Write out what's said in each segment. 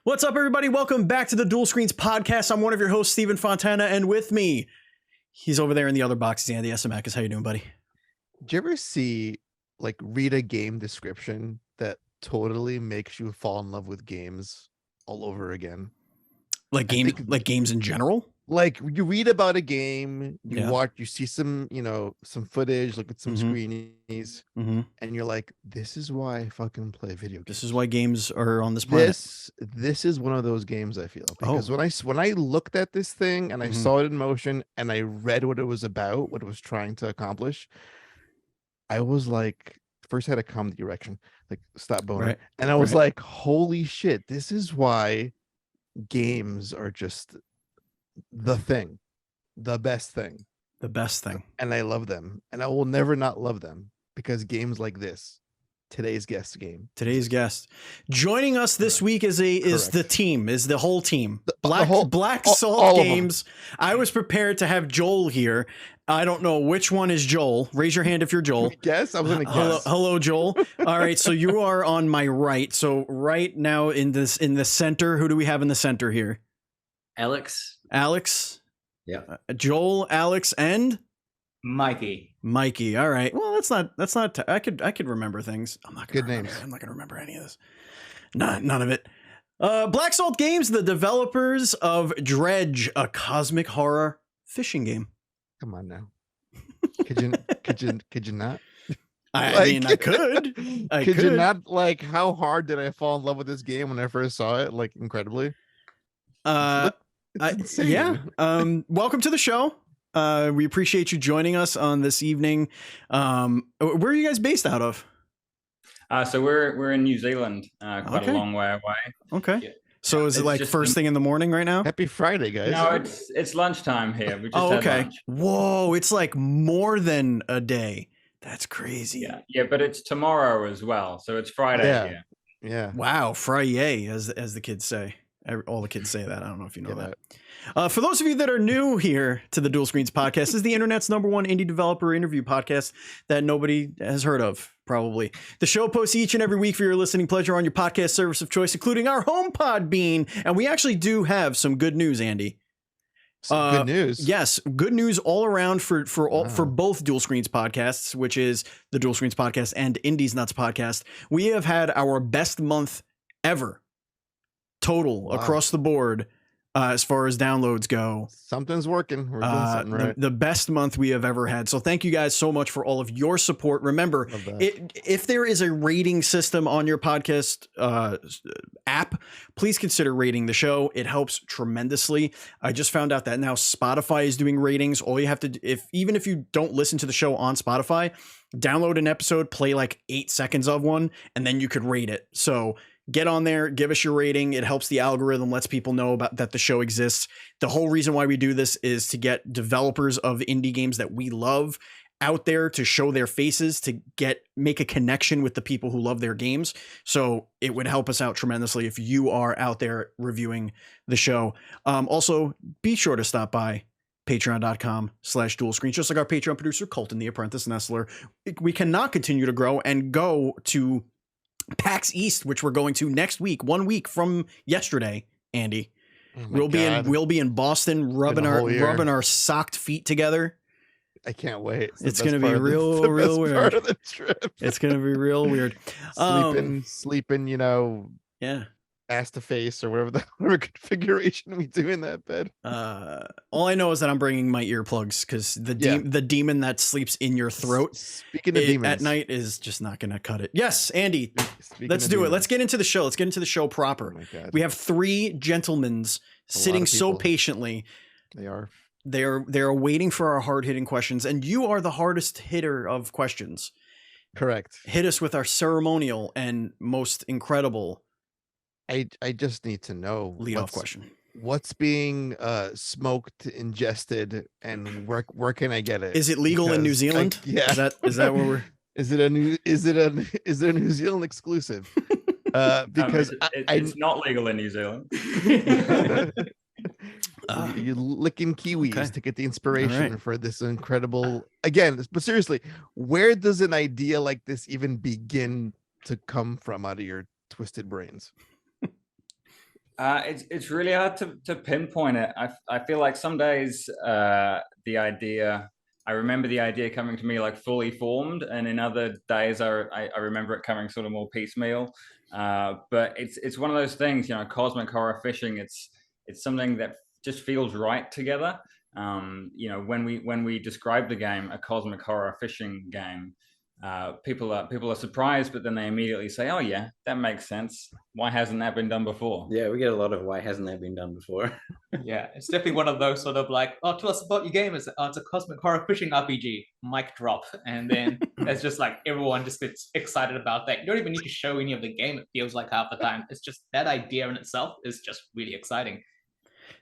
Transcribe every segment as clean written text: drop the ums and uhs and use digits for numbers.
What's up, everybody? Welcome back to the Dual Screens podcast. I'm one of your hosts, Steven Fontana, and with me, he's over there in the other box, Andy SMAcus. How you doing, buddy? Did you ever read a game description that totally makes you fall in love with games all over again? Like games in general? Like you read about a game, you see some footage, look at some screenies, and you're like, this is why I fucking play video games. This is why games are on this planet. This is one of those games, I feel, because when I looked at this thing and I saw it in motion and I read what it was about, what it was trying to accomplish, I was like, first I had to calm the erection, like stop boner. Right. And I was like, holy shit, this is why games are just the thing, the best thing. And I love them. And I will never not love them because games like this, today's guest joining us this week is the whole team. Black Salt all Games. I was prepared to have Joel here. I don't know which one is Joel. Raise your hand if you're Joel. Guess I was gonna guess. Hello, Joel. All right, so you are on my right. So right now in the center, who do we have in the center here? Alex. Yeah. Joel, Alex, and Mikey. All right. Well, that's not. I could remember things. I'm not gonna names. I'm not gonna remember any of this. None of it. Black Salt Games, the developers of Dredge, a cosmic horror fishing game. Come on now. Could you not? I mean, I could. Could you not? Like, how hard did I fall in love with this game when I first saw it? Like, incredibly. Yeah. Welcome to the show. We appreciate you joining us on this evening. Where are you guys based out of? So we're in New Zealand, quite a long way away. Okay. Yeah. So is it like first thing in the morning right now? Happy Friday, guys. No, it's lunchtime here. We just had lunch. Whoa, it's like more than a day. That's crazy. Yeah, but it's tomorrow as well. So it's Friday here. Yeah. Wow, Friday, as the kids say. All the kids say that. I don't know if you know that. For those of you that are new here to the Dual Screens podcast, this is the internet's #1 indie developer interview podcast that nobody has heard of, probably. The show posts each and every week for your listening pleasure on your podcast service of choice, including our home Podbean. And we actually do have some good news, Andy. Good news. Yes, good news all around for both Dual Screens podcasts, which is the Dual Screens podcast and Indies Nuts podcast. We have had our best month ever. Total across the board as far as downloads go. Something's working. We're doing something right. The best month we have ever had. So thank you guys so much for all of your support. Remember, if there is a rating system on your podcast app, please consider rating the show. It helps tremendously. I just found out that now Spotify is doing ratings. All you have to do, even if you don't listen to the show on Spotify, download an episode, play like 8 seconds of one, and then you could rate it. So get on there, give us your rating. It helps the algorithm, lets people know about that the show exists. The whole reason why we do this is to get developers of indie games that we love out there to show their faces, to make a connection with the people who love their games. So it would help us out tremendously if you are out there reviewing the show. Also, be sure to stop by patreon.com/dualscreens, just like our Patreon producer, Colton the Apprentice Nestler. We cannot continue to grow and go to PAX East, which we're going to next week, 1 week from yesterday, Andy. We'll be in Boston rubbing our socked feet together. I can't wait. It's going to be real weird. Part of the trip. It's going to be real weird. Sleeping, ass to face or whatever configuration we do in that bed. All I know is that I'm bringing my earplugs because the demon that sleeps in your throat at night is just not going to cut it. Yes, Andy, let's do it. Let's get into the show. Let's get into the show proper. Oh my God. We have 3 gentlemen sitting so patiently. They're waiting for our hard-hitting questions, and you are the hardest hitter of questions. Correct. Hit us with our ceremonial and most incredible. I just need to know lead-off question. What's being smoked, ingested, and where can I get it? Is it legal in New Zealand? Is that where we're? Is it a New Zealand exclusive? Because it's not legal in New Zealand. You're licking kiwis to get the inspiration for this incredible. Again, but seriously, where does an idea like this even begin to come from out of your twisted brains? It's really hard to pinpoint it. I feel like some days the idea, I remember the idea coming to me like fully formed, and in other days I remember it coming sort of more piecemeal. But it's one of those things, you know, cosmic horror fishing. It's something that just feels right together. You know, when we describe the game, a cosmic horror fishing game, people are surprised, but then they immediately say, "Oh yeah, that makes sense. Why hasn't that been done before?" Yeah, we get a lot of why hasn't that been done before? Yeah, it's definitely one of those sort of like, oh, tell us about your game. It's a cosmic horror fishing RPG. Mic drop, and then it's just like everyone just gets excited about that. You don't even need to show any of the game. It feels like half the time. It's just that idea in itself is just really exciting.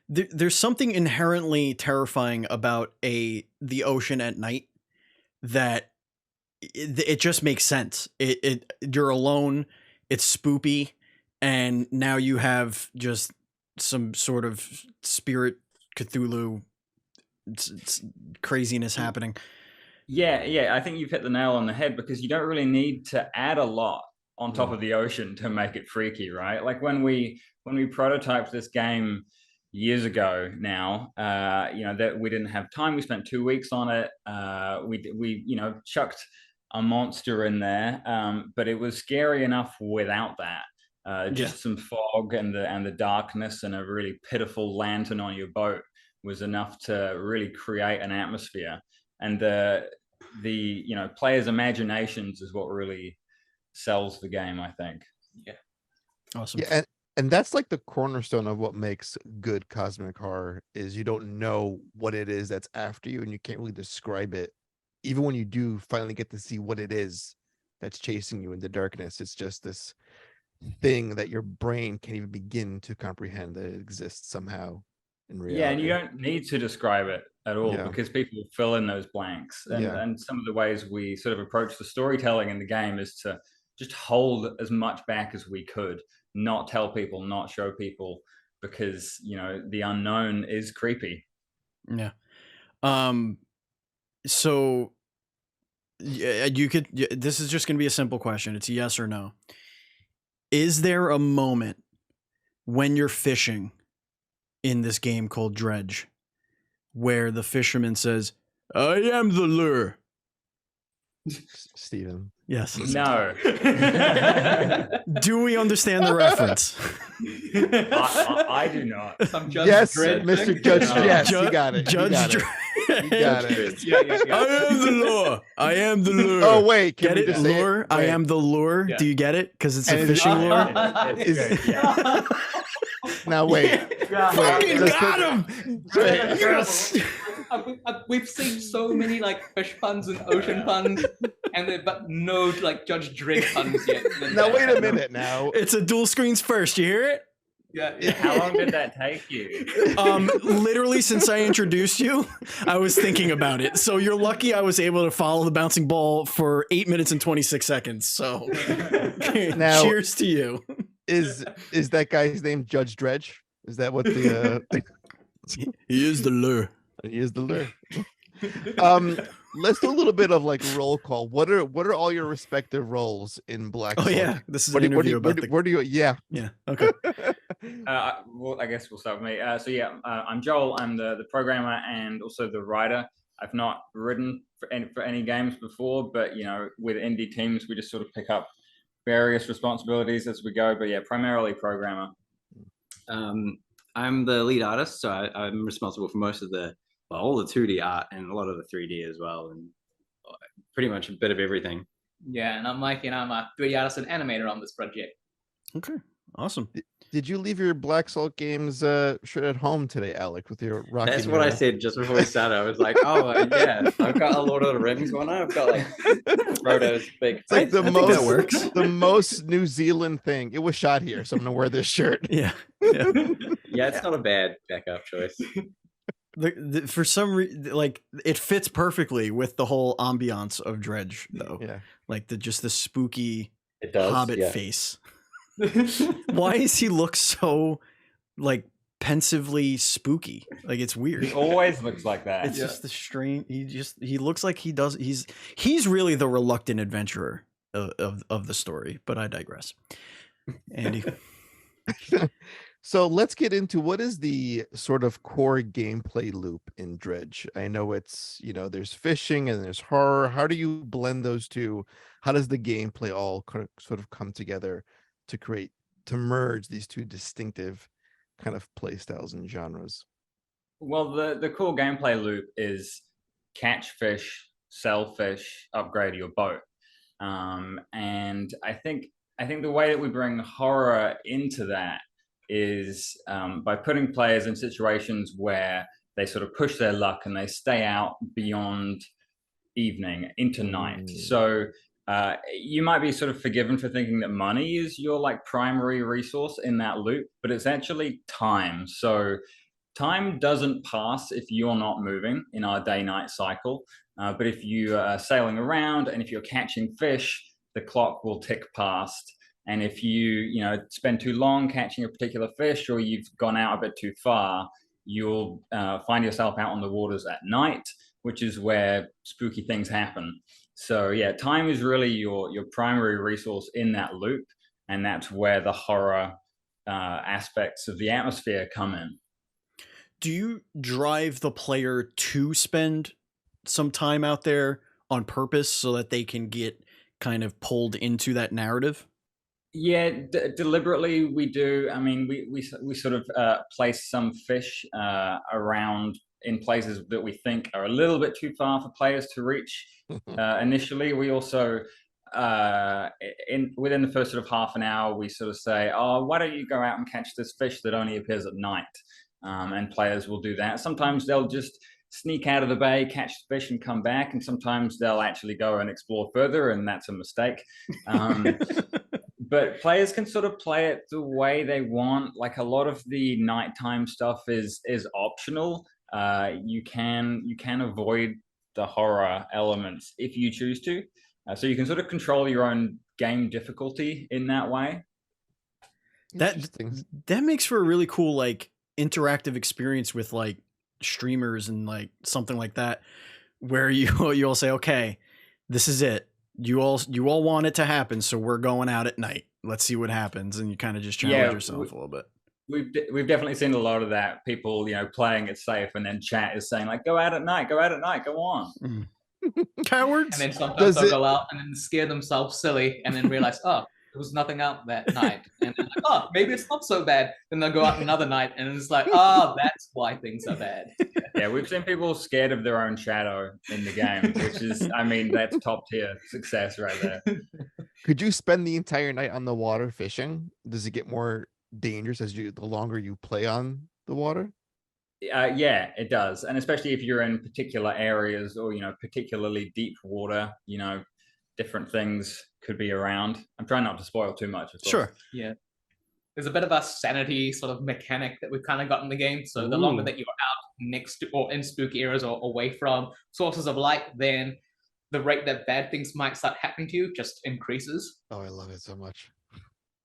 There's something inherently terrifying about the ocean at night that it just makes sense. You're alone, it's spoopy, and now you have just some sort of spirit Cthulhu it's craziness happening. Yeah, I think you've hit the nail on the head, because you don't really need to add a lot on top of the ocean to make it freaky, right? Like when we prototyped this game years ago now, you know, that we didn't have time. We spent 2 weeks on it. We you know, chucked a monster in there, but it was scary enough without that. Just some fog and the darkness and a really pitiful lantern on your boat was enough to really create an atmosphere. And the you know, players' imaginations is what really sells the game, I think. Yeah. Awesome. Yeah, and that's like the cornerstone of what makes good cosmic horror, is you don't know what it is that's after you, and you can't really describe it. Even when you do finally get to see what it is that's chasing you in the darkness, it's just this thing that your brain can't even begin to comprehend that it exists somehow in reality. Yeah, and you don't need to describe it at all, because people fill in those blanks. And some of the ways we sort of approach the storytelling in the game is to just hold as much back as we could, not tell people, not show people, because, you know, the unknown is creepy. Yeah. So you could, this is just going to be a simple question. It's a yes or no. Is there a moment when you're fishing in this game called Dredge where the fisherman says, "I am the lure"? Steven. Yes. No. Do we understand the reference? I do not. Yes, Mr. Judge. Yes, you got it. Judge Dredd. You got it. Yeah. I am the lure. I am the lure. Oh wait, get it? Lure. I am the lure. Yeah. Do you get it? Because it's a fishing lure. Now wait. Fucking got him. Yes. We've seen so many like fish puns and ocean puns, but no like Judge Dredd puns yet. Now wait a minute. Now it's a dual screens first. You hear it? Yeah. How long did that take you? Literally since I introduced you, I was thinking about it. So you're lucky I was able to follow the bouncing ball for 8 minutes and 26 seconds. So now, cheers to you. Is that guy's name Judge Dredge? Is that what the He is the lure. He is the lure. Let's do a little bit of like roll call. What are all your respective roles in Black Slug? Oh yeah, this is an interview about the... Where do you? Yeah. Okay. Well, I guess we'll start with me. So yeah, I'm Joel. I'm the programmer and also the writer. I've not written for any games before, but you know, with indie teams, we just sort of pick up various responsibilities as we go. But yeah, primarily programmer. I'm the lead artist, so I'm responsible for most of all the 2D art and a lot of the 3D as well, and pretty much a bit of everything. Yeah, and I'm Mike, and I'm a 3D artist and animator on this project. Okay, awesome. Did you leave your Black Salt Games shirt at home today, Alec, with your Rocky? That's what I said just before we started. I was like, oh yeah, I've got a Lord of the Rings one. I've got like Frodo's big. It's like I think that works. The most New Zealand thing. It was shot here, so I'm gonna wear this shirt. Yeah. Yeah, it's not a bad backup choice. For some reason, like it fits perfectly with the whole ambiance of Dredge, though. Yeah, like the spooky does, Hobbit face. Why does he look so like pensively spooky? Like it's weird. He always looks like that. It's just the strange. He looks like he does. He's really the reluctant adventurer of the story. But I digress. Andy. So let's get into what is the sort of core gameplay loop in Dredge. I know it's, there's fishing and there's horror. How do you blend those two? How does the gameplay all sort of come together to merge these two distinctive kind of play styles and genres? Well, the core gameplay loop is catch fish, sell fish, upgrade your boat. And I think the way that we bring horror into that is by putting players in situations where they sort of push their luck and they stay out beyond evening into night. So you might be sort of forgiven for thinking that money is your like primary resource in that loop, but it's actually time. So time doesn't pass if you're not moving in our day-night cycle. But if you are sailing around and if you're catching fish, the clock will tick past. And if you spend too long catching a particular fish, or you've gone out a bit too far, you'll find yourself out on the waters at night, which is where spooky things happen. So yeah, time is really your primary resource in that loop, and that's where the horror aspects of the atmosphere come in. Do you drive the player to spend some time out there on purpose so that they can get kind of pulled into that narrative? Yeah, deliberately we do. I mean, we sort of place some fish around in places that we think are a little bit too far for players to reach. Initially, we also within the first sort of half an hour, we sort of say, "Oh, why don't you go out and catch this fish that only appears at night?" And players will do that. Sometimes they'll just sneak out of the bay, catch the fish, and come back. And sometimes they'll actually go and explore further, and that's a mistake. But players can sort of play it the way they want. Like a lot of the nighttime stuff is optional. You can avoid the horror elements if you choose to. So you can sort of control your own game difficulty in that way. That makes for a really cool like interactive experience with like streamers and like something like that, where you all say, okay, this is it. You all want it to happen, so we're going out at night. Let's see what happens, and you kind of just challenge yourself a little bit. We've definitely seen a lot of that. People, playing it safe, and then chat is saying like, "Go out at night, go on." Cowards. And then sometimes they'll go out and then scare themselves silly, and then realize, oh, there was nothing out that night, and then like, oh, maybe it's not so bad. Then they'll go out another night, and it's like, oh, that's why things are bad. Yeah, we've seen people scared of their own shadow in the game, which is, I mean, that's top tier success right there. Could you spend the entire night on the water fishing? Does it get more dangerous the longer you play on the water? Yeah, it does, and especially if you're in particular areas or particularly deep water, different things could be around. I'm trying not to spoil too much. Sure. Yeah. There's a bit of a sanity sort of mechanic that we've kind of got in the game. So the longer that you're out next to or in spooky areas or away from sources of light, then the rate that bad things might start happening to you just increases. Oh, I love it so much.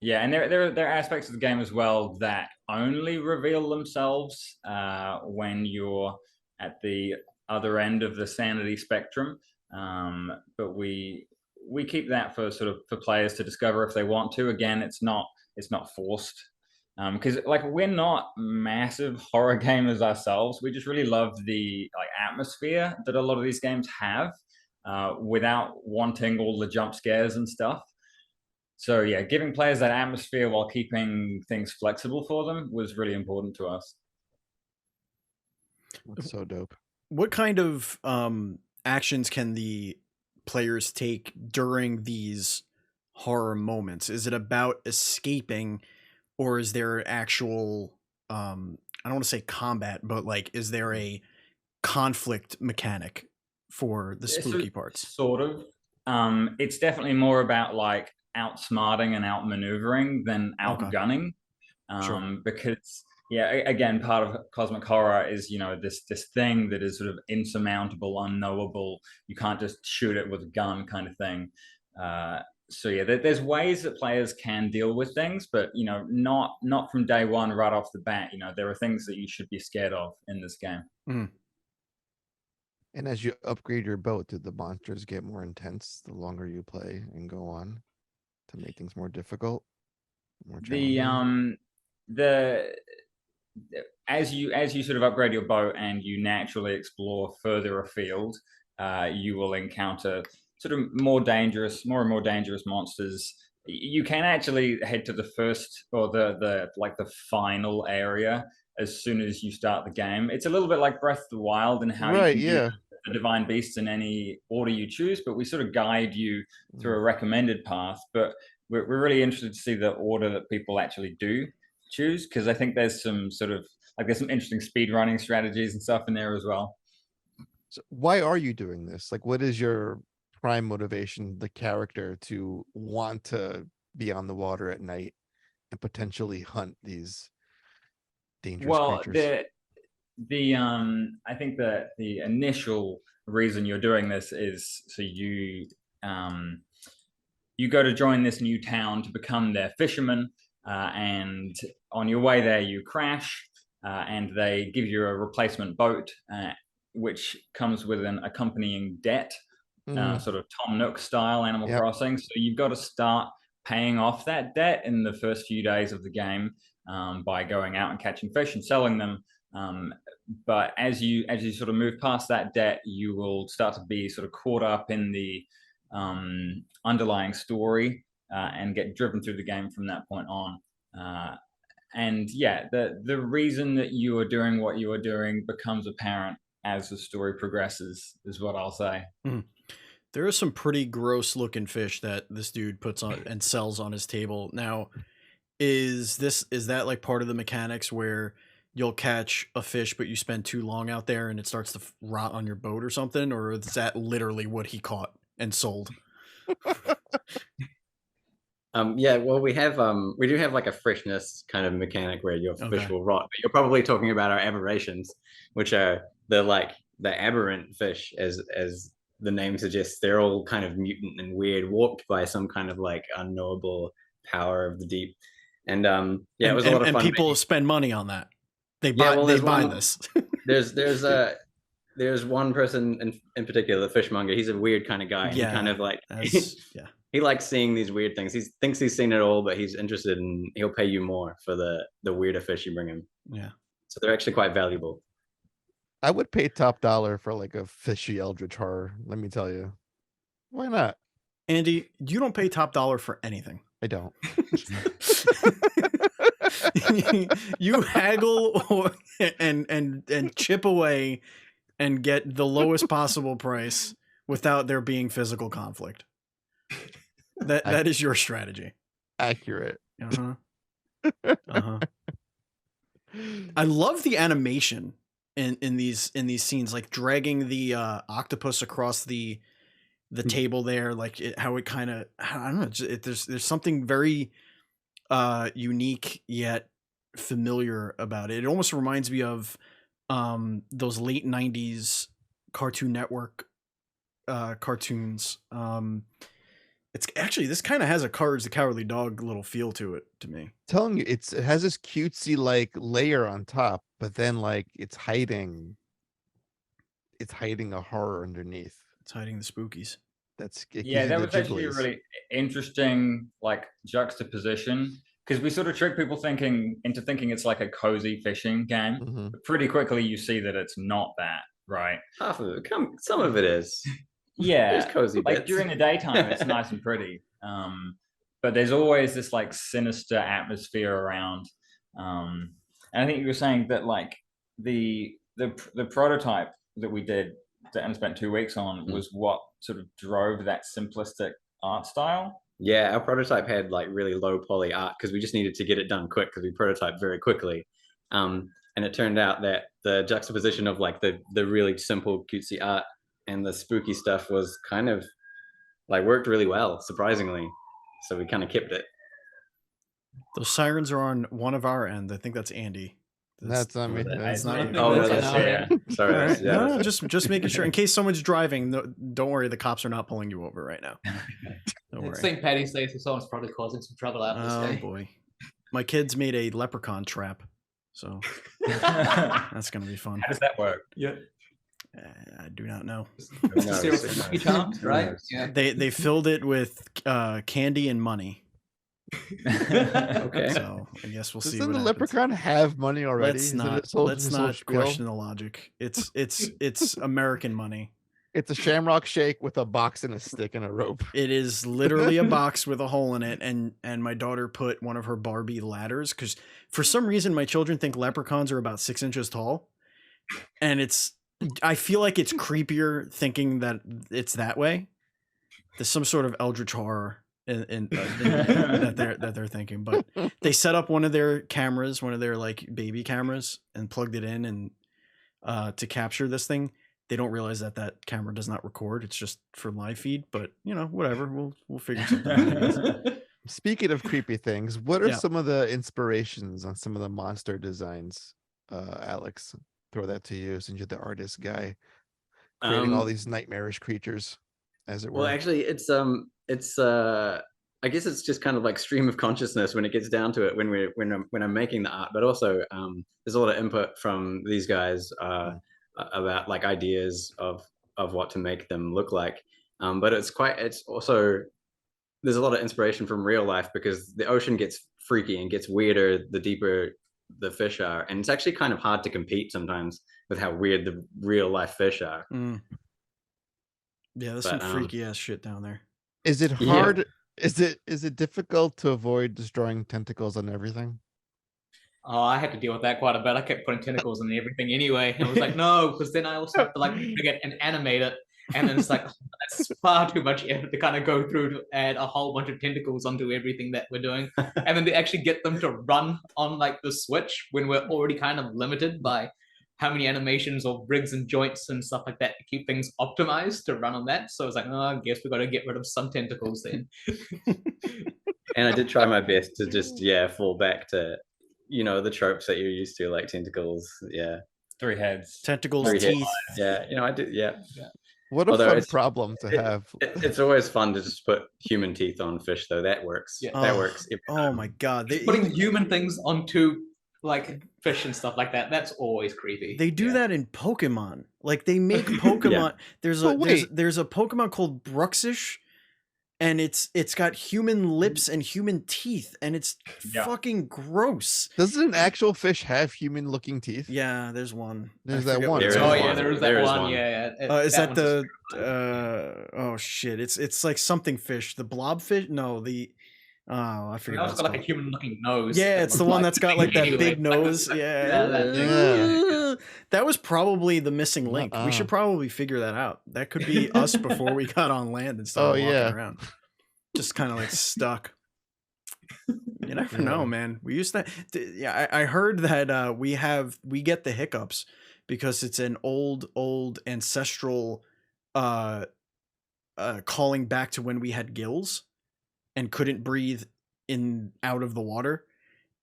Yeah, and there are aspects of the game as well that only reveal themselves when you're at the other end of the sanity spectrum. But we keep that for players to discover if they want to. Again, it's not forced, because like we're not massive horror gamers ourselves. We just really love the atmosphere that a lot of these games have, without wanting all the jump scares and stuff. So yeah, giving players that atmosphere while keeping things flexible for them was really important to us. That's so dope. What kind of actions can the players take during these horror moments? Is it about escaping, or is there actual I don't want to say combat, but like is there a conflict mechanic for the spooky parts? Sort of. It's definitely more about like outsmarting and outmaneuvering than outgunning. Sure. Because again, part of cosmic horror is this thing that is sort of insurmountable, unknowable. You can't just shoot it with a gun, kind of thing. So yeah, there's ways that players can deal with things, but not from day one right off the bat. There are things that you should be scared of in this game. Mm. And as you upgrade your boat, do the monsters get more intense the longer you play and go on to make things more difficult? More challenging? as you sort of upgrade your boat and you naturally explore further afield, you will encounter sort of more and more dangerous monsters. You can actually head to the first or the final area as soon as you start the game. It's a little bit like Breath of the Wild and how you can do the divine beasts in any order you choose, but we sort of guide you through a recommended path. But we're really interested to see the order that people actually do choose, because I think there's some sort of there's some interesting speed running strategies and stuff in there as well. So why are you doing this? Like, what is your prime motivation, the character, to want to be on the water at night and potentially hunt these dangerous creatures? I think that the initial reason you're doing this is so you go to join this new town to become their fisherman, and on your way there you crash, and they give you a replacement boat, which comes with an accompanying debt, sort of Tom Nook style Animal Crossing. So you've got to start paying off that debt in the first few days of the game, by going out and catching fish and selling them. But as you sort of move past that debt, you will start to be sort of caught up in the underlying story, and get driven through the game from that point on. And yeah, the reason that you are doing what you are doing becomes apparent as the story progresses, is what I'll say. There are some pretty gross looking fish that this dude puts on and sells on his table. Now, is that like part of the mechanics where you'll catch a fish but you spend too long out there and it starts to rot on your boat or something, or is that literally what he caught and sold? Yeah, well, we do have like a freshness kind of mechanic where your fish will rot, but you're probably talking about our aberrations, which are the aberrant fish, as the name suggests. They're all kind of mutant and weird, warped by some kind of like unknowable power of the deep. And it was a lot of fun. And people spend money on that. They buy this. There's one person in particular, the fishmonger. He's a weird kind of guy. And he kind of like he likes seeing these weird things. He thinks he's seen it all, but he's interested in. He'll pay you more for the weirder fish you bring him. Yeah. So they're actually quite valuable. I would pay top dollar for like a fishy eldritch horror. Let me tell you, why not? Andy, you don't pay top dollar for anything. I don't. You haggle and chip away and get the lowest possible price without there being physical conflict. That is your strategy. Accurate. I love the animation in these scenes, like dragging the octopus across the table there, like how it kind of, I don't know, there's something very unique yet familiar about it. It almost reminds me of those late 90s Cartoon Network cartoons. It's actually, this kind of has a Courage the Cowardly Dog little feel to it to me. Telling you, it has this cutesy like layer on top, but then like it's hiding a horror underneath. It's hiding the spookies. That was actually a really interesting like juxtaposition, because we sort of trick people into thinking it's like a cozy fishing game. But pretty quickly you see that it's not that, right? Half of it, some of it is. Yeah, there's cozy like bits. During the daytime it's nice and pretty, but there's always this like sinister atmosphere around. And I think you were saying that like the prototype that we did and spent 2 weeks on was what sort of drove that simplistic art style. Yeah, our prototype had like really low poly art because we just needed to get it done quick, because we prototyped very quickly. And it turned out that the juxtaposition of like the really simple cutesy art and the spooky stuff was kind of like worked really well, surprisingly. So we kind of kept it. Those sirens are on one of our end. I think that's Andy. That's not me. That's not you. Oh, that's sorry. Right. No, just making sure in case someone's driving. Don't worry, the cops are not pulling you over right now. Don't worry. It's St. Patty's Day, so someone's probably causing some trouble out this day. Oh boy, my kids made a leprechaun trap, so that's gonna be fun. How does that work? Yeah. I do not know. Right? Yeah. They filled it with candy and money. Okay. So I guess we'll see. Doesn't what the happens. leprechaun have money already? Let's Isn't not his whole spiel? question the logic. It's American money. It's a shamrock shake with a box and a stick and a rope. It is literally a box with a hole in it, and my daughter put one of her Barbie ladders because for some reason my children think leprechauns are about 6 inches tall, and I feel like it's creepier thinking that it's that way. There's some sort of eldritch horror that they're thinking, but they set up one of their cameras, one of their like baby cameras, and plugged it in and to capture this thing. They don't realize that camera does not record. It's just for live feed, but you know, whatever. We'll figure something out. Speaking of creepy things, what are some of the inspirations on some of the monster designs? Alex, throw that to you since you're the artist guy, creating all these nightmarish creatures, as it were. Well, actually, it's I guess it's just kind of like stream of consciousness when it gets down to it when I'm making the art, but also there's a lot of input from these guys about like ideas of what to make them look like. But it's also there's a lot of inspiration from real life because the ocean gets freaky and gets weirder the deeper the fish are, and it's actually kind of hard to compete sometimes with how weird the real life fish are. Yeah, there's some freaky ass shit down there. Is it hard? Yeah. Is it difficult to avoid destroying tentacles on everything? Oh, I had to deal with that quite a bit. I kept putting tentacles on everything anyway. And I was like, no, because then I also have to like get and animate it. And then it's like, oh, that's far too much effort to kind of go through to add a whole bunch of tentacles onto everything that we're doing. And then to actually get them to run on like the Switch when we're already kind of limited by how many animations or rigs and joints and stuff like that to keep things optimized to run on that. So I was like, oh, I guess we got to get rid of some tentacles then. And I did try my best to just, fall back to, you know, the tropes that you're used to, like tentacles. Yeah. 3 heads. Tentacles, 3 teeth. heads. Yeah. You know, I did. Yeah. What a fun problem to have. It's always fun to just put human teeth on fish, though. That works. Yeah. That works. Oh my God. Putting human things onto like fish and stuff like that, that's always creepy. They do that in Pokemon. Like they make Pokemon. There's a Pokemon called Bruxish, and it's got human lips and human teeth, and it's fucking gross. Doesn't an actual fish have human looking teeth? Yeah, there's one. There's that one. There is that one. Yeah. Is that the oh shit. It's like something fish. The blobfish? No, I forget. It's got like a human looking nose. Yeah, it's the one that's got like that big nose. That was probably the missing link. We should probably figure that out. That could be us before we got on land and started walking around. Just kind of like stuck. You never know, man. We used to I heard that we get the hiccups because it's an old ancestral calling back to when we had gills and couldn't breathe out of the water.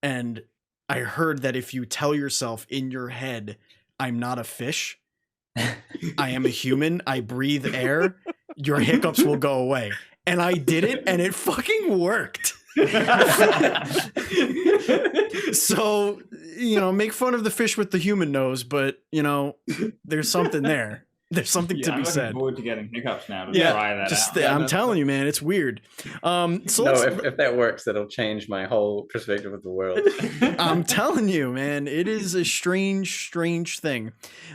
And I heard that if you tell yourself in your head, I'm not a fish, I am a human, I breathe air, your hiccups will go away. And I did it, and it fucking worked. So, you know, make fun of the fish with the human nose, but, you know, there's something there. There's something to be said. I'm looking forward to getting hiccups now to try that out. I'm telling you, man, it's weird. If that works, that'll change my whole perspective of the world. I'm telling you, man, it is a strange thing.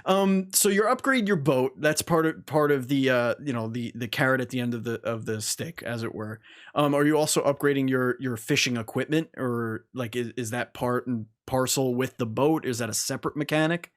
So you upgrade your boat. That's part of the the carrot at the end of the stick, as it were. Are you also upgrading your fishing equipment, or like is that part and parcel with the boat? Is that a separate mechanic?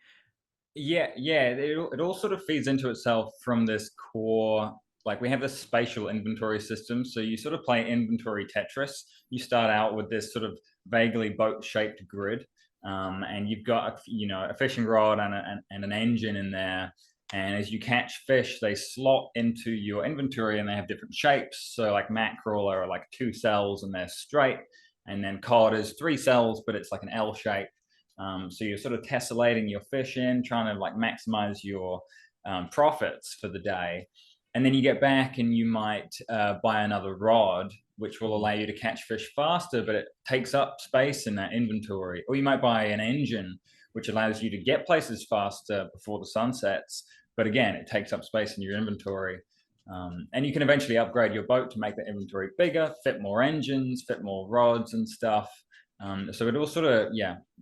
Yeah, it all sort of feeds into itself from this core, like we have this spatial inventory system. So you sort of play inventory Tetris. You start out with this sort of vaguely boat-shaped grid, and you've got a fishing rod and an engine in there. And as you catch fish, they slot into your inventory and they have different shapes. So like mackerel are like 2 cells and they're straight, and then cod is 3 cells, but it's like an L shape. So you're sort of tessellating your fish in, trying to like maximize your profits for the day. And then you get back and you might buy another rod, which will allow you to catch fish faster, but it takes up space in that inventory. Or you might buy an engine, which allows you to get places faster before the sun sets. But again, it takes up space in your inventory. And you can eventually upgrade your boat to make the inventory bigger, fit more engines, fit more rods and stuff. So it all sort of,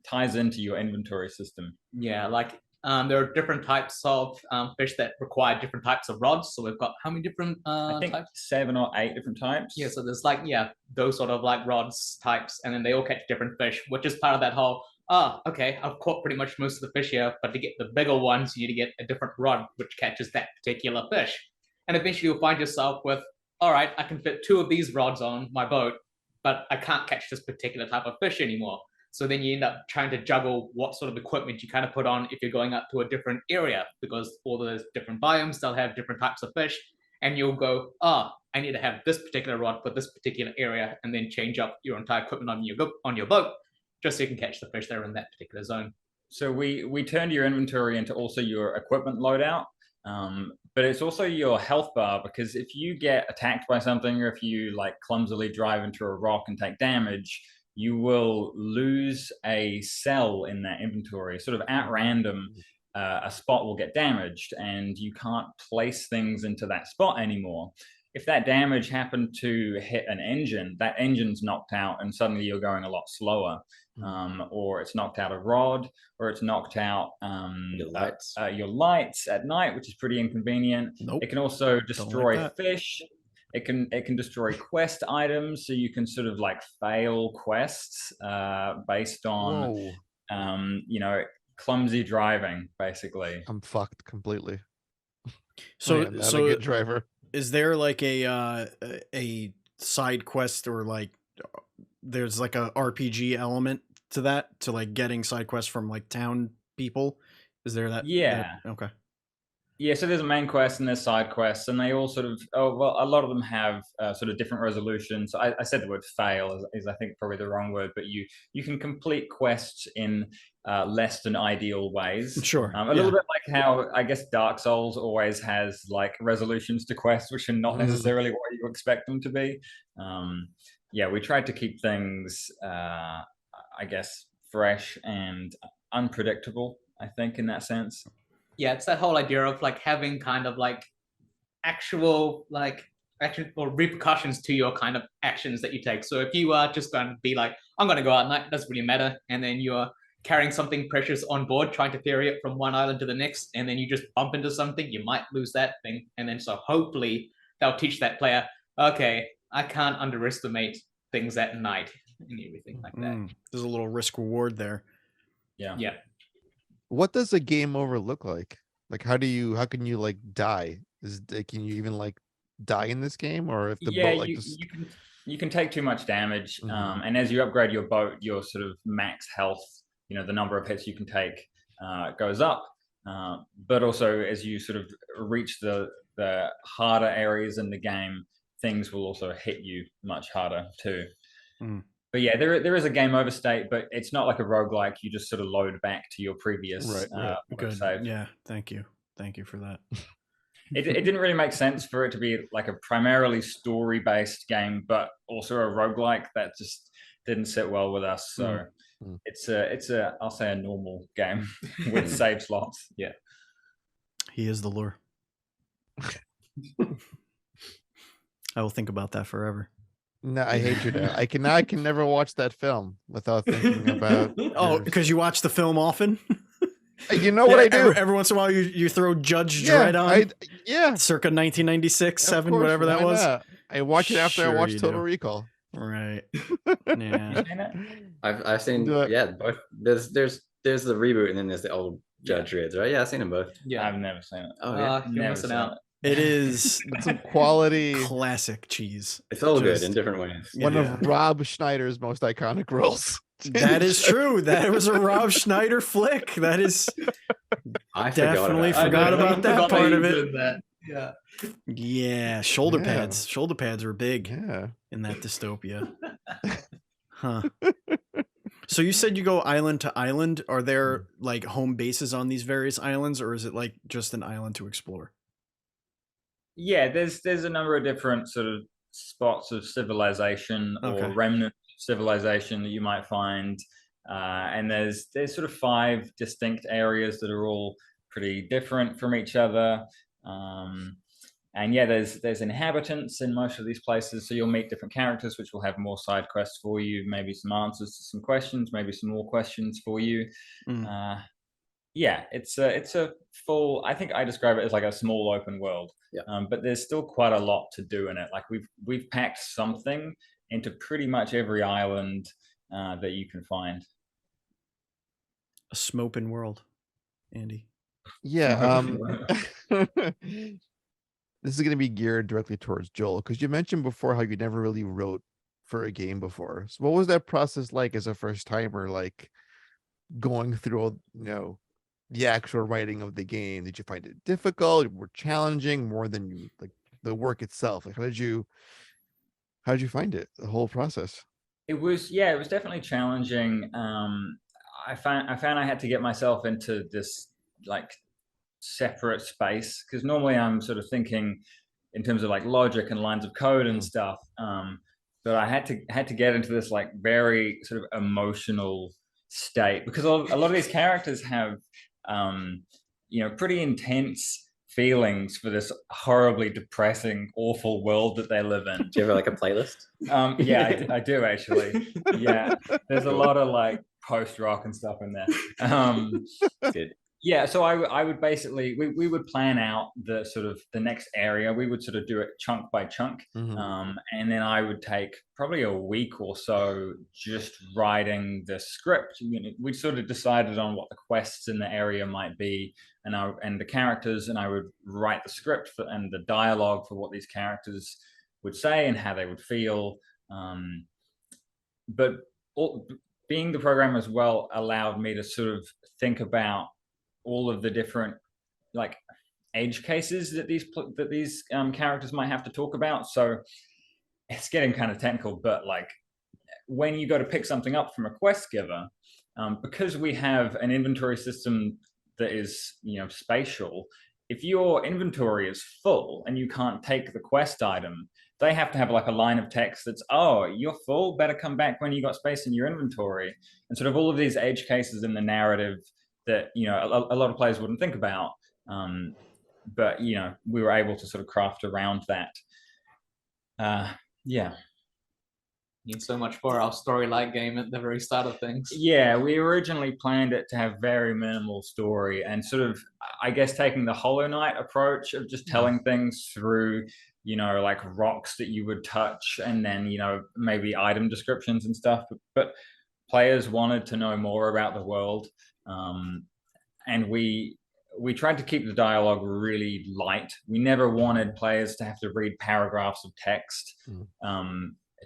ties into your inventory system. Yeah, like there are different types of fish that require different types of rods. So we've got how many different I think types? 7 or 8 different types. Yeah, so there's like, those sort of like rods types, and then they all catch different fish, which is part of that whole, okay, I've caught pretty much most of the fish here, but to get the bigger ones, you need to get a different rod which catches that particular fish. And eventually you'll find yourself with, all right, I can fit 2 of these rods on my boat, but I can't catch this particular type of fish anymore. So then you end up trying to juggle what sort of equipment you kind of put on if you're going up to a different area, because all those different biomes, they'll have different types of fish. And you'll go, I need to have this particular rod for this particular area, and then change up your entire equipment on your boat, just so you can catch the fish that are in that particular zone. So we turned your inventory into also your equipment loadout, but it's also your health bar, because if you get attacked by something, or if you like clumsily drive into a rock and take damage, you will lose a cell in that inventory, sort of at random. A spot will get damaged and you can't place things into that spot anymore. If that damage happened to hit an engine, that engine's knocked out and suddenly you're going a lot slower. Or it's knocked out a rod, or it's knocked out your lights at night, which is pretty inconvenient. It can also destroy fish. It can destroy quest items, so you can sort of like fail quests based on clumsy driving, basically. I'm fucked completely. So, not a good driver. Is there like a side quest, or like there's like a RPG element to that, to like getting side quests from like town people? Is there that? Yeah. Okay. Yeah, so there's a main quest and there's side quests, and they all sort of, a lot of them have sort of different resolutions. I said the word fail is I think probably the wrong word, but you can complete quests in less than ideal ways. Sure. A little bit like how I guess Dark Souls always has like resolutions to quests, which are not necessarily what you expect them to be. We tried to keep things, I guess, fresh and unpredictable, I think, in that sense. Yeah, it's that whole idea of like having kind of like actual like action or repercussions to your kind of actions that you take. So if you are just going to be like, I'm going to go out at night, it doesn't really matter, and then you're carrying something precious on board, trying to ferry it from one island to the next, and then you just bump into something, you might lose that thing. And then so hopefully they'll teach that player, okay, I can't underestimate things at night and everything like that. There's a little risk reward there. Yeah. What does a game over look like? Like, how can you like die? Can you even like die in this game, or if the boat like you can take too much damage, and as you upgrade your boat, your sort of max health, the number of hits you can take goes up, but also as you sort of reach the harder areas in the game, things will also hit you much harder too. But yeah, there is a game over state, but it's not like a roguelike. You just sort of load back to your previous Good. save. Yeah, thank you for that. It didn't really make sense for it to be like a primarily story-based game, but also a roguelike. That just didn't sit well with us. So it's a I'll say a normal game with save slots. Yeah, he is the lure. I will think about that forever. No, I hate you now. I can never watch that film without thinking about. Because you watch the film often. You know what I do? Every once in a while, you throw Judge Dredd on. Circa 1996, 7, whatever that was. Not? I watch it after I watch Total Recall. Right. Yeah. I've seen both. There's the reboot, and then there's the old Judge Dredd, right? Yeah, I've seen them both. Yeah, I've never seen it. Oh yeah, you're missing out. It is some quality classic cheese. It's all good in different ways. One of Rob Schneider's most iconic roles. That is true. That was a Rob Schneider flick. That is. I definitely forgot about that part of it. Yeah. Yeah. Shoulder pads. Shoulder pads are big in that dystopia. Huh. So you said you go island to island. Are there like home bases on these various islands, or is it like just an island to explore? Yeah, there's a number of different sort of spots of civilization or remnant civilization that you might find, and there's sort of 5 distinct areas that are all pretty different from each other. And yeah, there's inhabitants in most of these places, so you'll meet different characters which will have more side quests for you, maybe some answers to some questions, maybe some more questions for you. Yeah, it's a full, I think I describe it as like a small open world. Yeah. But there's still quite a lot to do in it. Like we've packed something into pretty much every island that you can find. A smopin' world, Andy. Yeah. This is going to be geared directly towards Joel, because you mentioned before how you never really wrote for a game before. So what was that process like as a first timer, like going through, the actual writing of the game? Did you find it difficult, more challenging, more than you like the work itself? Like, how did you find it, the whole process? It was definitely challenging. I found I had to get myself into this like separate space, because normally I'm sort of thinking in terms of like logic and lines of code and stuff. But I had to get into this like very sort of emotional state, because a lot of these characters have pretty intense feelings for this horribly depressing, awful world that they live in. Do you have like a playlist? Yeah, I do actually. Yeah, there's a lot of like post rock and stuff in there. Good. Yeah, so I would basically, we would plan out the sort of the next area. We would sort of do it chunk by chunk. And then I would take probably a week or so just writing the script. We sort of decided on what the quests in the area might be, and the characters, and I would write the script and the dialogue for what these characters would say and how they would feel. But being the programmer as well allowed me to sort of think about all of the different like edge cases that these characters might have to talk about. So it's getting kind of technical, but like when you go to pick something up from a quest giver, because we have an inventory system that is spatial, if your inventory is full and you can't take the quest item, they have to have like a line of text that's, oh, you're full, better come back when you got space in your inventory. And sort of all of these edge cases in the narrative that a lot of players wouldn't think about, but we were able to sort of craft around that. Yeah, means so much for our story-like game at the very start of things. Yeah, we originally planned it to have very minimal story, and sort of, I guess, taking the Hollow Knight approach of just telling things through like rocks that you would touch, and then maybe item descriptions and stuff. But players wanted to know more about the world. And we tried to keep the dialogue really light. We never wanted players to have to read paragraphs of text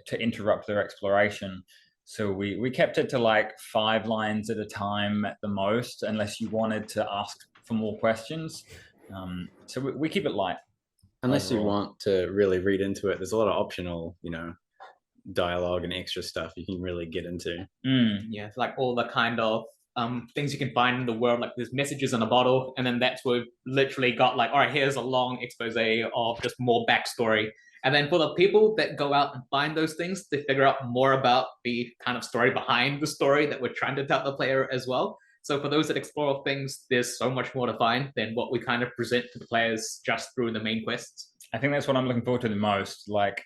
to interrupt their exploration. So we kept it to like 5 lines at a time at the most, unless you wanted to ask for more questions. So we keep it light. Unless you want to really read into it, there's a lot of optional, dialogue and extra stuff you can really get into. Yeah, it's like all the kind of things you can find in the world, like there's messages in a bottle, and then that's where we've literally got like, all right, here's a long expose of just more backstory. And then for the people that go out and find those things, they figure out more about the kind of story behind the story that we're trying to tell the player as well. So for those that explore things, there's so much more to find than what we kind of present to the players just through the main quests. I think that's what I'm looking forward to the most, like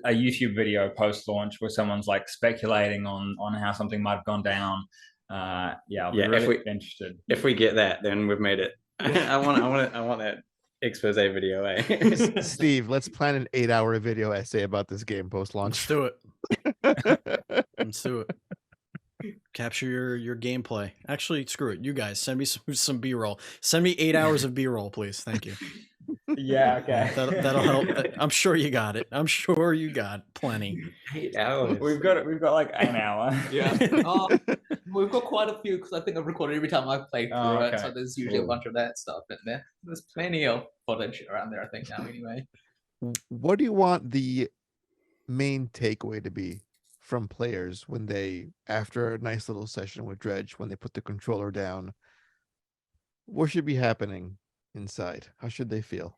a YouTube video post-launch where someone's like speculating on how something might have gone down. I'll be really interested. If we get that, then we've made it. I want that expose video. Steve, let's plan an 8-hour video essay about this game post-launch. Let's do it. Let's do it. Capture your gameplay. Actually, screw it. You guys send me some B-roll. Send me 8 hours of B-roll, please. Thank you. Yeah, okay. That'll help. I'm sure you got it. I'm sure you got plenty. 8 hours. We've got like an hour. Yeah. We've got quite a few because I think I've recorded every time I've played through it. So there's usually a bunch of that stuff in there. There's plenty of footage around there, I think, now anyway. What do you want the main takeaway to be from players when they, after a nice little session with Dredge, when they put the controller down? What should be happening inside? How should they feel?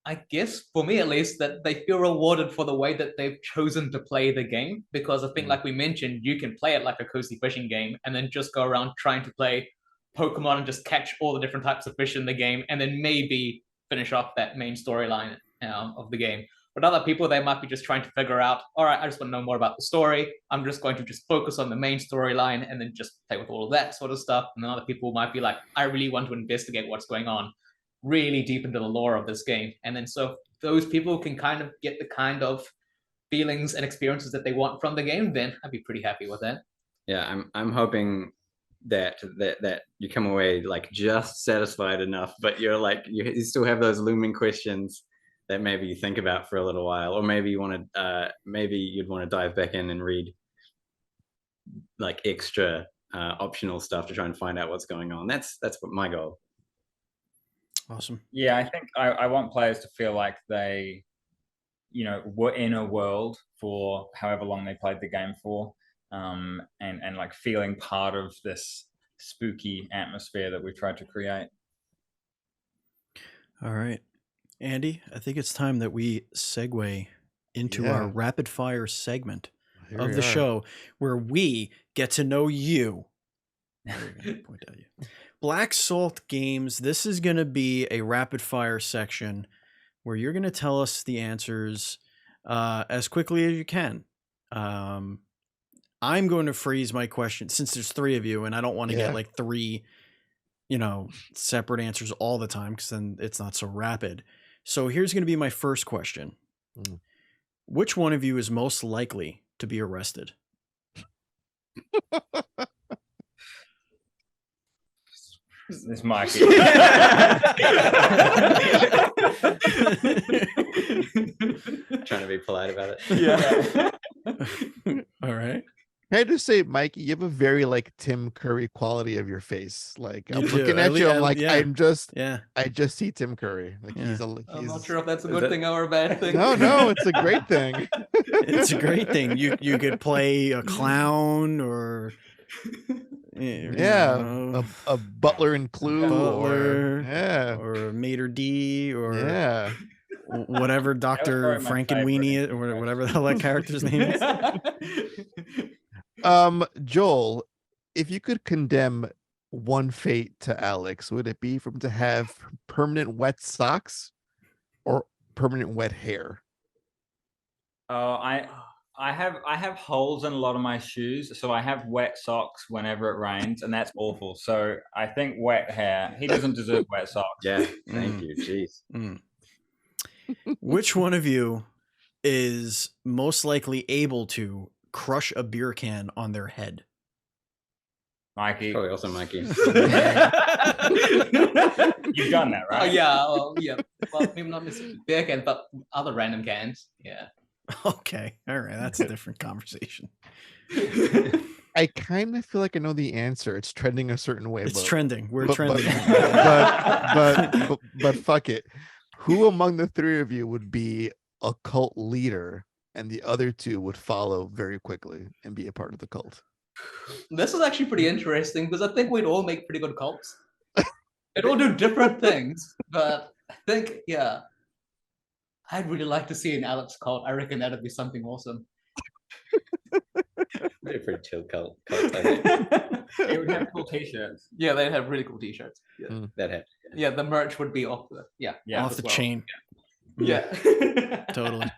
I guess for me at least, that they feel rewarded for the way that they've chosen to play the game, because I think like we mentioned, you can play it like a cozy fishing game and then just go around trying to play Pokemon and just catch all the different types of fish in the game, and then maybe finish off that main storyline of the game. But other people, they might be just trying to figure out, all right, I just want to know more about the story. I'm just going to just focus on the main storyline and then just play with all of that sort of stuff. And then other people might be like, I really want to investigate what's going on, really deep into the lore of this game. And then so those people can kind of get the kind of feelings and experiences that they want from the game, then I'd be pretty happy with that. Yeah, I'm hoping that you come away like just satisfied enough, but you're like you still have those looming questions that maybe you think about for a little while, or maybe you want to maybe you'd want to dive back in and read like extra optional stuff to try and find out what's going on. That's what my goal. Awesome. Yeah, I think I want players to feel like they, you know, were in a world for however long they played the game for, and like feeling part of this spooky atmosphere that we tried to create. All right, Andy, I think it's time that we segue into our rapid fire segment of the show where we get to know you. Point at you. Black Salt Games, this is going to be a rapid fire section where you're going to tell us the answers as quickly as you can. I'm going to phrase my question since there's 3 of you and I don't want to get like 3, you know, separate answers all the time because then it's not so rapid. So here's going to be my first question. Which one of you is most likely to be arrested? This Mikey. Trying to be polite about it. Yeah. All right. I had to say, Mikey, you have a very like Tim Curry quality of your face. Like I'm You do. looking at you, I'm like, yeah. I just see Tim Curry. Like I'm not sure if that's a good thing or a bad thing. No, it's a great thing. It's a great thing. You could play a clown or a butler in Clue, or a maitre d, or whatever Dr. Frankenweenie or whatever the hell that character's name is. Joel, if you could condemn one fate to Alex, would it be for him to have permanent wet socks or permanent wet hair? Oh, I have holes in a lot of my shoes, so I have wet socks whenever it rains, and that's awful. So I think wet hair. He doesn't deserve wet socks. Yeah, thank you. Jeez. Which one of you is most likely able to crush a beer can on their head? Mikey. Probably also Mikey. You've done that, right? Oh, yeah. Well, maybe not necessarily beer can, but other random cans. Yeah. Okay. All right. That's a different conversation. I kind of feel like I know the answer. It's trending a certain way. It's trending. We're trending. But fuck it. Who among the 3 of you would be a cult leader and the other 2 would follow very quickly and be a part of the cult? This is actually pretty interesting because I think we'd all make pretty good cults. They'd all do different things, but I think, I'd really like to see an Alex cult. I reckon that'd be something awesome. Be a pretty chill cult, I think. They would have cool t-shirts. Yeah, they'd have really cool t-shirts. Yeah. That had. Yeah, the merch would be off the off the chain. Yeah. Totally.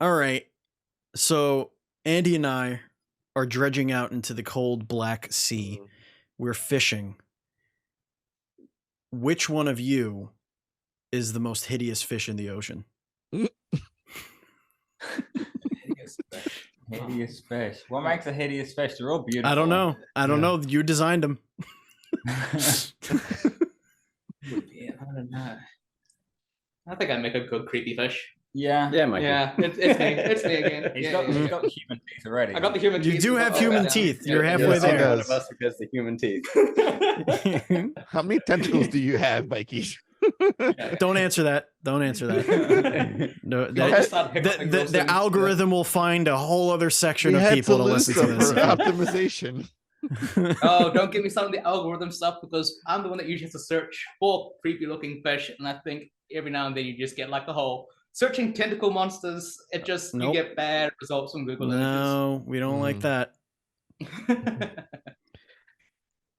All right. So Andy and I are dredging out into the cold Black Sea. We're fishing. Which one of you is the most hideous fish in the ocean? Hideous fish. What makes a hideous fish? They're all beautiful. I don't know. I don't know. You designed them. Yeah, I don't know. I think I'd make a good creepy fish. Yeah. Yeah, Mikey. Yeah, it's me. It's me again. He's got the human teeth already. I got the human teeth. You do have human teeth. You're halfway One there. of us has the human teeth. How many tentacles do you have, Mikey? Don't answer that. Don't answer that. No, the algorithm will find a whole other section of people to listen to this. For optimization. Oh, don't give me some of the algorithm stuff because I'm the one that usually has to search for creepy looking fish, and I think every now and then you just get like the whole searching tentacle monsters. It just you get bad results from Google. No, we don't like that.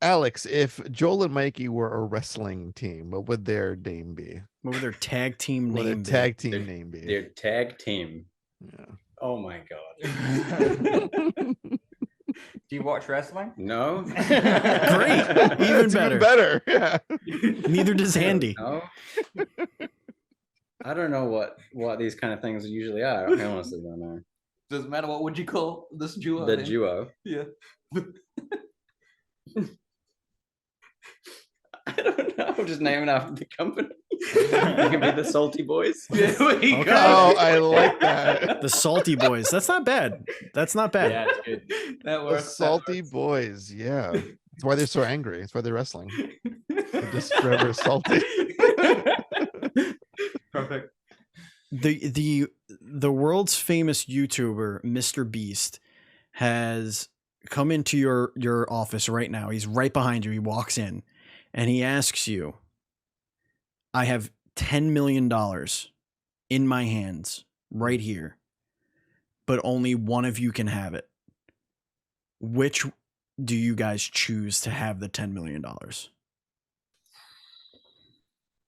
Alex, if Joel and Mikey were a wrestling team, what would their name be? What would their tag team What would name their tag team name be? Their tag team. Yeah. Oh my god. Do you watch wrestling? No. Great. Even It's better. better. Yeah. Neither does Andy. No. I don't know what these kind of things usually are. I honestly don't know. Doesn't matter. What would you call this duo? The then? duo. Yeah. I don't know. I'm just naming after the company. You can be the Salty Boys. There we Okay. go. Oh, I like that. The Salty Boys. That's not bad. That's not bad. Yeah, it's good. That The works. Salty Boys. Yeah. That's why they're so angry. That's why they're wrestling. They're just forever salty. Perfect. The world's famous YouTuber, Mr. Beast, has come into your office right now. He's right behind you. He walks in and he asks you, I have $10 million in my hands right here, but only one of you can have it. Which do you guys choose to have the $10 million?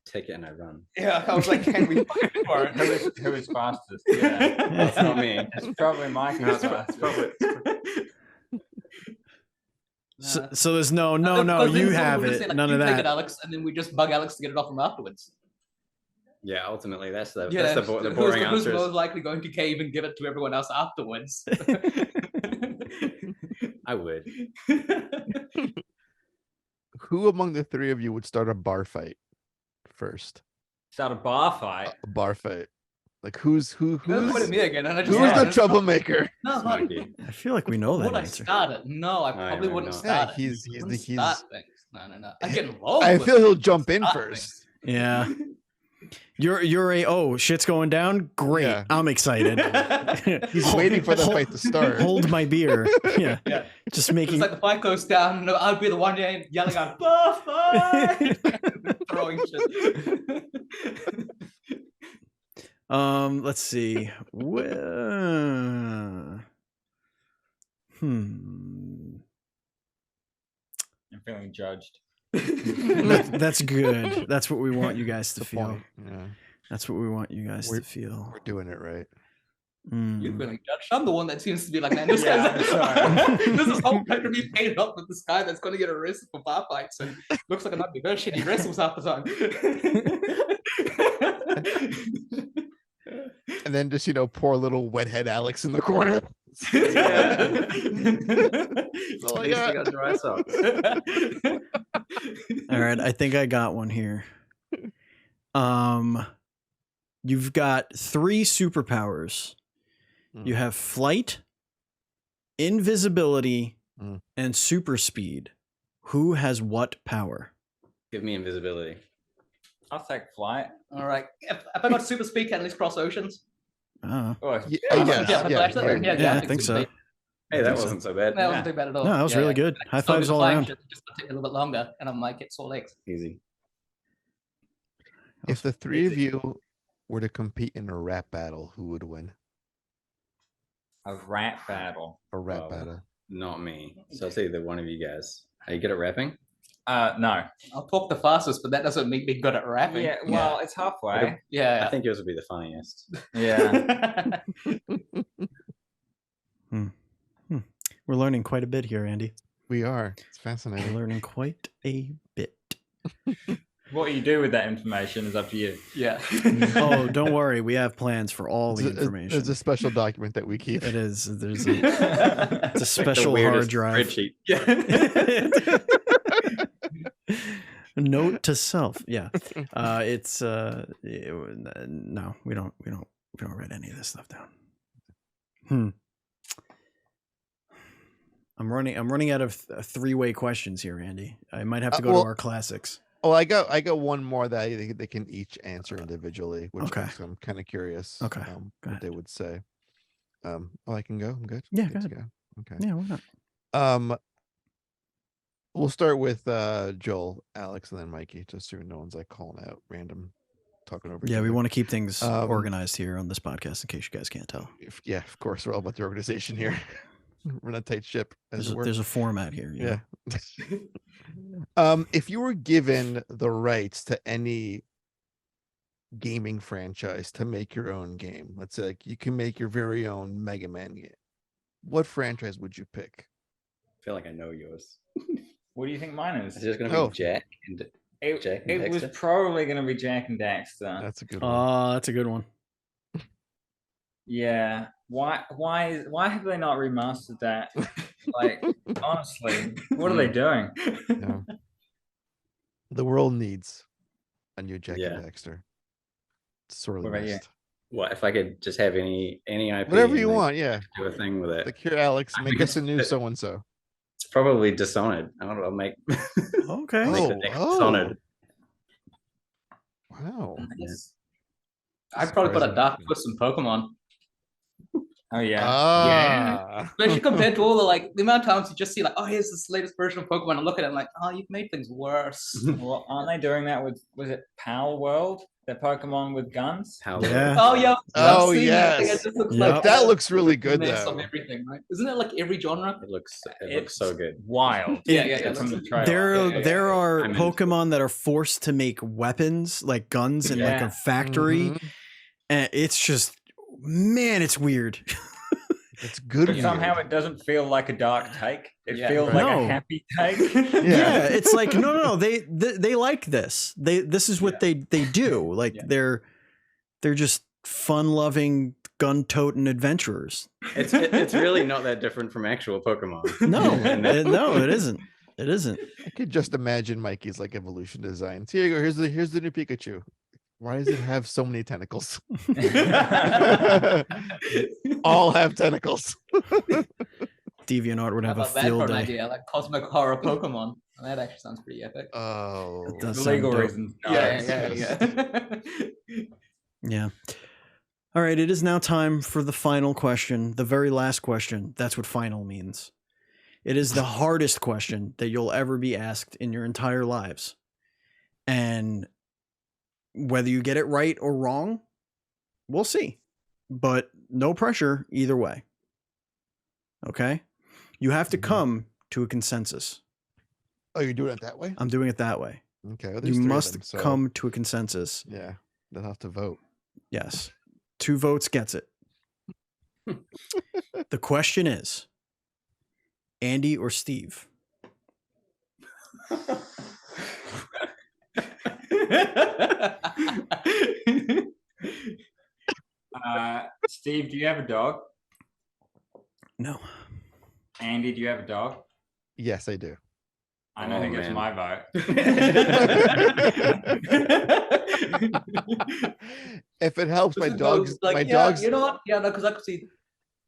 Take it and I run. Yeah, I was like, can we fight for it? Who is fastest? Yeah. That's not me. It's probably Mike who's fastest. So there's no, you have it. None of Take it, that. Alex, and then we just bug Alex to get it off him afterwards. Yeah, ultimately that's the Who's boring who's answer. most likely going to cave and give it to everyone else afterwards? I would. Who among the three of you would start a bar fight first? Start a bar fight. A bar fight. Like who's Don't put it me again, and I just who's the it's troublemaker? not- No, Mikey. I feel like we know that would I answer. start it? No, I probably no, wouldn't no. start Yeah, it. he's Wouldn't the- start things. No. I get involved. I with feel it. he'll jump in Start first. Yeah. You're a shit's going down. Great. Yeah. I'm excited. He's waiting for the fight to start. Hold my beer. Yeah. Yeah. Just It's making like the fight goes down, and I'll be the one yelling out, "Bar fight!" Throwing shit. let's see. I'm feeling judged. That's good. That's what we want you guys to The feel. point. Yeah, That's what we want you guys We're- to feel. we're doing it right. You're feeling judged. I'm the one that seems to be like, man, this Yeah, guy's I'm sorry. this is whole plan to be paid up with this guy that's going to get arrested for bar fights, and looks like I'm not because shit. He wrestles half the time. And then just poor little wethead Alex in the corner. Yeah. all At I least got. you got dry socks. All right, I think I got one here. You've got 3 superpowers. You have flight, invisibility, Mm. and super speed. Who has what power? Give me invisibility. I'll take flight. All right. If I got super speed, can at least cross oceans. Oh. Oh, Yes, Yeah, I think so. Hey, that wasn't so bad. That wasn't too bad at all. No, that was really good. High So fives the all flying around. shit just take a little bit longer, and I might get sore legs. Easy. If the three of Easy. you were to compete in a rap battle, who would win? a rap battle. A rap Oh. battle. Not me. So it's either one of you guys. Are you good at rapping? No. I'll talk the fastest, but that doesn't make me good at rapping. Yeah, well, it's halfway. Yeah. I think yours would be the funniest. Yeah. We're learning quite a bit here, Andy. We are. It's We're fascinating. learning quite a bit. What you do with that information is up to you. Yeah. Oh, don't worry. We have plans for all the There's information. a special document that we keep. It is. There's a, it's a special hard weirdest drive. spreadsheet. Note to self. Yeah. It's no, we don't write any of this stuff down. I'm running out of 3-way questions here, Andy. I might have to go well- to our classics. Oh, I got one more that they can each answer individually, which Okay. makes I'm kind of curious. Okay, go What ahead. they would say. Oh, I can go. I'm good. Yeah, Good go to Okay. Yeah, why not? We'll start with Joel, Alex, and then Mikey, just so no one's like calling out random talking over. each Yeah, we other. want to keep things Um, organized here on this podcast in case you guys can't tell. Yeah, of course, we're all about the organization here. Run a tight ship. There's a format here. Yeah. If you were given the rights to any gaming franchise to make your own game, let's say like you can make your very own Mega Man game, what franchise would you pick? I feel like I know yours. What do you think mine is? Is it going to be Jack and it was probably going to be Jack and Daxter. That's a good one. That's a good one. Yeah. Why have they not remastered that? Like, honestly, what are they doing? Yeah. The world needs a new Jack and Daxter. Sorely missed. What if I could just have any IP? Whatever you want, yeah. Do a thing with it. Like here, Alex, make us a new so and so. It's probably Dishonored. I don't know. Make okay. Dishonored. Wow. I'd probably put a dark twist in Pokemon. Oh yeah. Yeah. Especially compared to all the amount of times you just see like, oh, here's this latest version of Pokemon, and look at it and like, oh, you've made things worse. Well, aren't they doing that with, was it Pal World? Their Pokemon with guns? Yeah. Oh yeah. Oh yes. It looks like that looks really good mess though. of everything, right? Isn't it like every genre? It looks so good. Wild. Yeah. From the trailer. There are Pokemon that are forced to make weapons, like guns, in like a factory, and it's just, man, it's weird. It's good. But somehow it doesn't feel like a dark take. It feels like a happy take. Yeah, it's like no. They like this. This is what they do. Like they're just fun-loving, gun-toting adventurers. It's really not that different from actual Pokemon. No, it isn't. It isn't. I could just imagine Mikey's like evolution designs. Here you go. Here's the new Pikachu. Why does it have so many tentacles? All have tentacles. DeviantArt would have a that field for an day. idea, like cosmic horror Pokemon. That actually sounds pretty epic. Oh, it does legal sound dope. reasons. Yeah. All right, it is now time for the final question, the very last question. That's what final means. It is the hardest question that you'll ever be asked in your entire lives. And whether you get it right or wrong, we'll see. But no pressure either way. Okay? You have to come to a consensus. Oh, you're doing it that way? I'm doing it that way. Okay. Well, you must come to a consensus. Yeah. They'll have to vote. Yes. 2 votes gets it. The question is, Andy or Steve? Steve, do you have a dog? No. Andy, do you have a dog? Yes, I do. I don't think it's my vote. If it helps, my dogs. You know what? Yeah, because I could see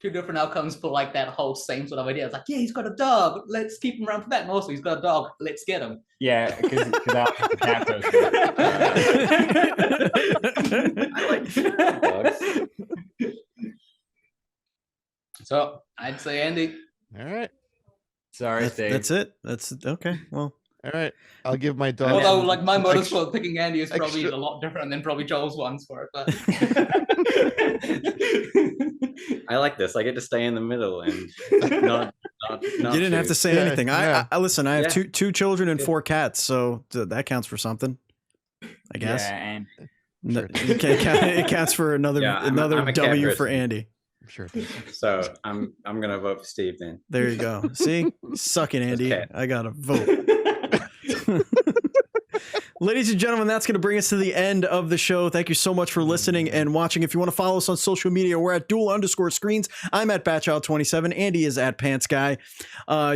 2 different outcomes for like that whole same sort of idea. It's like, yeah, he's got a dog. Let's keep him around for that. And also, he's got a dog. Let's get him. Yeah, because I'll have the cat person. I like dogs. So I'd say Andy. All right. Sorry, Steve. That's it. That's okay. Well, all right. I'll give my dog. Although, like, my motives for picking Andy is probably a lot different than probably Joel's ones for it. But I like this. I get to stay in the middle and not you didn't have to say anything. I listen. I have two children and 4 cats, so that counts for something, I guess. Yeah, and it counts for another I'm a W for Andy. Sure. So I'm gonna vote for Steve then. There you go. See, suck it, Andy. I got to vote. Ladies and gentlemen, that's going to bring us to the end of the show. Thank you so much for listening and watching. If you want to follow us on social media, we're at Duel_Screens. I'm at Batchild27. Andy is at PantsGuy.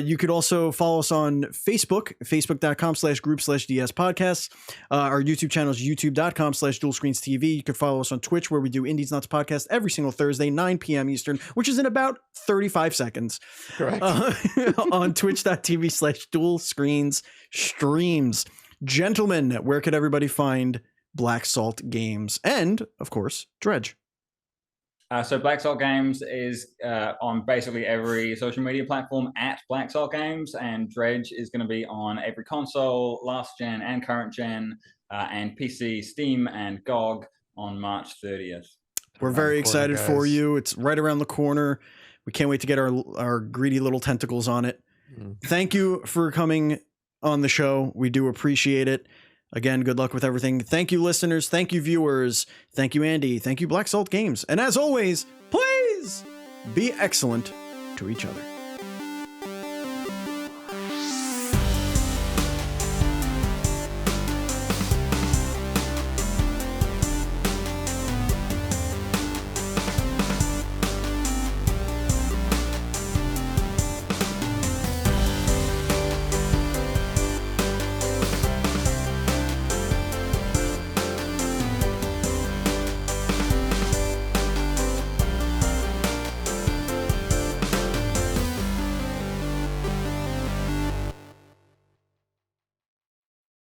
You could also follow us on Facebook, facebook.com/group/DS podcasts. Our YouTube channel is youtube.com/DuelScreensTV. You can follow us on Twitch, where we do Indies Nuts podcast every single Thursday, 9 p.m. Eastern, which is in about 35 seconds. Correct. On twitch.tv/DuelScreensStreams. Gentlemen, where could everybody find Black Salt Games and, of course, Dredge? So Black Salt Games is on basically every social media platform at Black Salt Games, and Dredge is going to be on every console, last gen and current gen, and PC, Steam, and GOG on March 30th. We're very excited for you. It's right around the corner. We can't wait to get our greedy little tentacles on it. Thank you for coming on the show. We do appreciate it. Again, good luck with everything. Thank you, listeners. Thank you, viewers. Thank you, Andy. Thank you, Black Salt Games. And as always, please be excellent to each other.